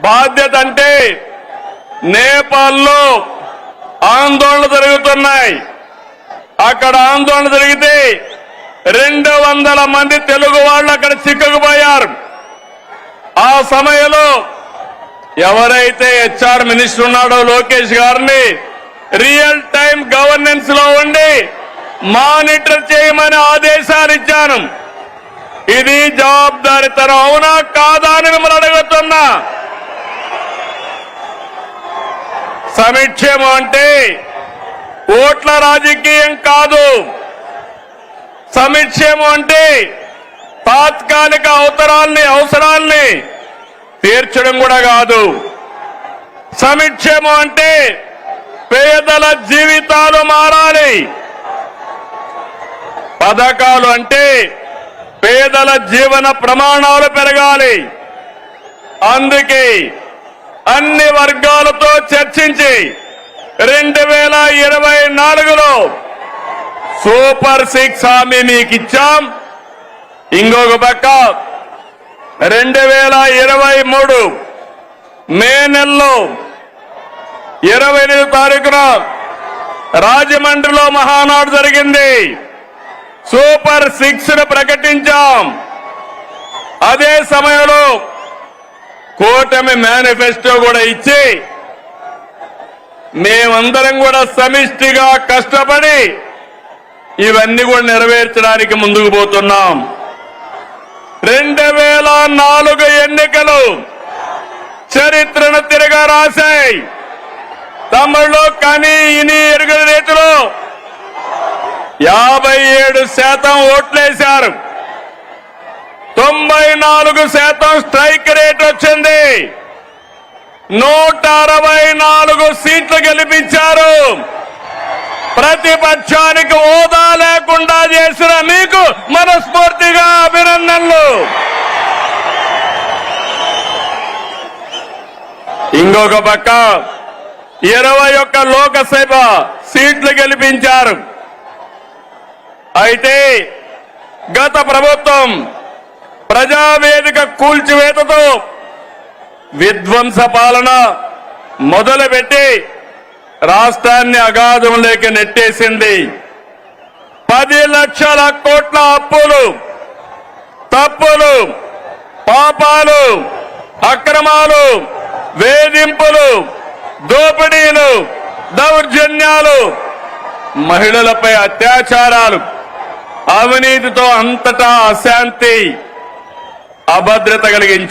బాధ్యత అంటే నేపాల్లో ఆందోళనలు జరుగుతున్నాయి. అక్కడ ఆందోళన జరిగితే 200 మంది తెలుగు వాళ్ళు అక్కడ చిక్కుకుపోయారు. ఆ సమయంలో ఎవరైతే హెచ్ఆర్ మినిస్టర్ ఉన్నాడో లోకేష్ గారిని రియల్ టైం గవర్నెన్స్ లో ఉండి మానిటర్ చేయమని ఆదేశాలు ఇచ్చాను. ఇది జవాబుదారీతనం అవునా కాదా అని మిమ్మల్ని అడుగుతున్నా. సంక్షేమం అంటే ఓట్ల రాజకీయం కాదు. సంక్షేమం అంటే తాత్కాలిక అవసరాల్ని తీర్చడం కూడా కాదు. సంక్షేమం అంటే పేదల జీవితాలు మారాలి. పథకాలు అంటే పేదల జీవన ప్రమాణాలు పెరగాలి. అందుకే అన్ని వర్గాలతో చర్చించి 2024లో సూపర్ 6 హామీ మీకు ఇచ్చాం. ఇంకొక పక్క 2023 మే నెలలో 28వ తారీఖున రాజమండ్రిలో మహానాడు జరిగింది. సూపర్ 6ను ప్రకటించాం. అదే సమయంలో కూటమి మేనిఫెస్టో కూడా ఇచ్చి మేమందరం కూడా సమిష్టిగా కష్టపడి ఇవన్నీ కూడా నెరవేర్చడానికి ముందుకు పోతున్నాం. 2004 ఎన్నికలు చరిత్రను తిరగా రాశాయి. తమిళలో కానీ ఇని ఎరుగని రీతిలో 57% ఓట్లేశారు. 94% స్ట్రైక్ రేట్ వచ్చింది. 164 సీట్లు గెలిపించారు. ప్రతిపక్షానికి హోదా లేకుండా చేసిన మీకు మనస్ఫూర్తిగా అభినందనలు. ఇంకొక పక్క 21 లోకసభ సీట్లు గెలిపించారు. అయితే గత ప్రభుత్వం ప్రజావేదిక కూల్చివేతతో విధ్వంస పాలన మొదలుపెట్టి రాష్ట్రాన్ని అగాధంలోకి నెట్టేసింది. 10 లక్షల కోట్ల అప్పులు, తప్పులు, పాపాలు, అక్రమాలు, వేధింపులు, దోపిడీలు, దౌర్జన్యాలు, మహిళలపై అత్యాచారాలు, అవినీతితో అంతటా అశాంతి, అభద్రత కలిగించారు.